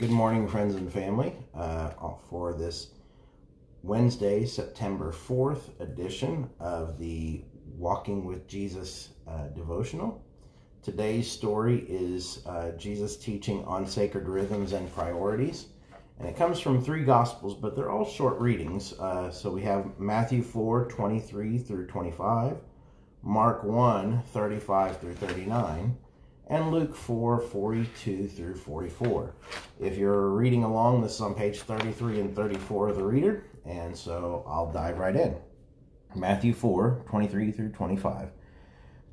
Good morning, friends and family, for this Wednesday, September 4th edition of the Walking with Jesus devotional. Today's story is Jesus teaching on sacred rhythms and priorities, and it comes from three Gospels, but they're all short readings. So we have Matthew 4:23 through 25, Mark 1:35 through 39, and Luke 4:42 through 44. If you're reading along, this is on page 33 and 34 of the reader, and so I'll dive right in. Matthew 4:23 through 25.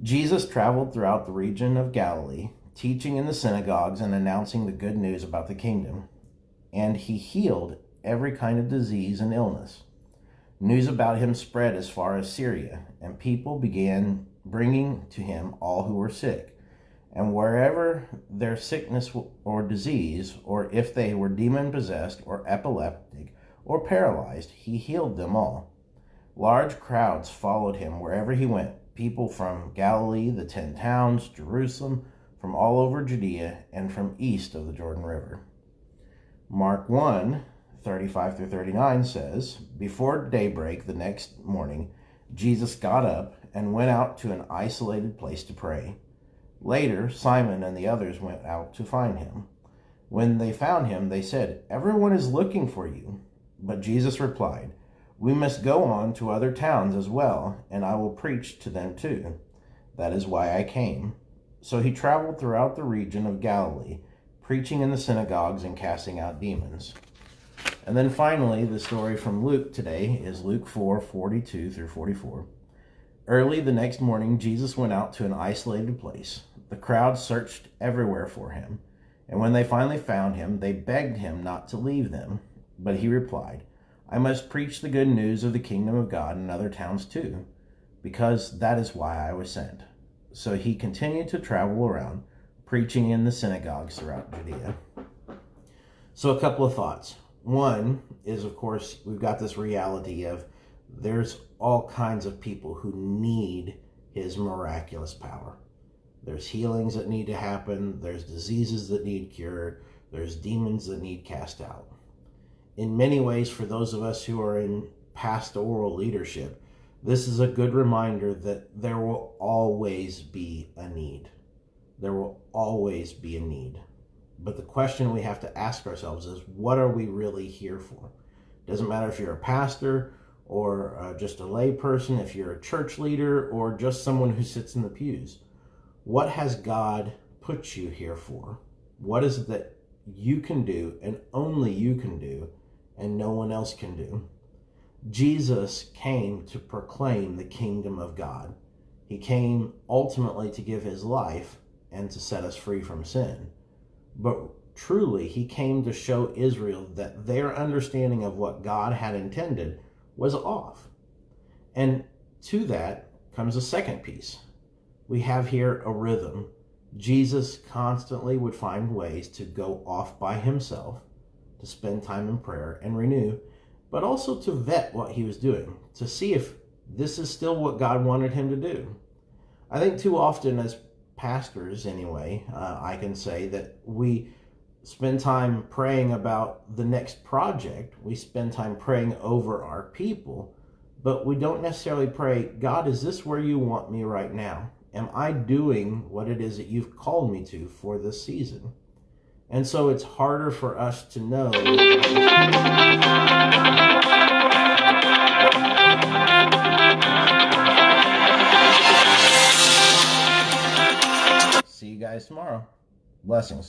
Jesus traveled throughout the region of Galilee, teaching in the synagogues and announcing the good news about the kingdom. And he healed every kind of disease and illness. News about him spread as far as Syria, and people began bringing to him all who were sick. And wherever their sickness or disease, or if they were demon-possessed or epileptic or paralyzed, he healed them all. Large crowds followed him wherever he went, people from Galilee, the 10 towns, Jerusalem, from all over Judea, and from east of the Jordan River. Mark 1:35 through 39 says, Before daybreak the next morning, Jesus got up and went out to an isolated place to pray. Later, Simon and the others went out to find him. When they found him, they said, Everyone is looking for you. But Jesus replied, We must go on to other towns as well, and I will preach to them too. That is why I came. So he traveled throughout the region of Galilee, preaching in the synagogues and casting out demons. And then finally, the story from Luke today is Luke 4:42 through 44. Early the next morning, Jesus went out to an isolated place. The crowd searched everywhere for him, and when they finally found him, they begged him not to leave them. But he replied, I must preach the good news of the kingdom of God in other towns too, because that is why I was sent. So he continued to travel around, preaching in the synagogues throughout Judea. So a couple of thoughts. One is, of course, we've got this reality of there's all kinds of people who need his miraculous power. There's healings that need to happen. There's diseases that need cured. There's demons that need cast out. In many ways, for those of us who are in pastoral leadership, this is a good reminder that there will always be a need. There will always be a need. But the question we have to ask ourselves is, what are we really here for? Doesn't matter if you're a pastor or just a lay person, if you're a church leader or just someone who sits in the pews. What has God put you here for? What is it that you can do and only you can do and no one else can do? Jesus came to proclaim the kingdom of God. He came ultimately to give his life and to set us free from sin. But truly, he came to show Israel that their understanding of what God had intended was off. And to that comes a second piece. We have here a rhythm. Jesus constantly would find ways to go off by himself, to spend time in prayer and renew, but also to vet what he was doing, to see if this is still what God wanted him to do. I think too often as pastors anyway, I can say that we spend time praying about the next project. We spend time praying over our people, but we don't necessarily pray, God, is this where you want me right now? Am I doing what it is that you've called me to for this season? And so it's harder for us to know. See you guys tomorrow. Blessings.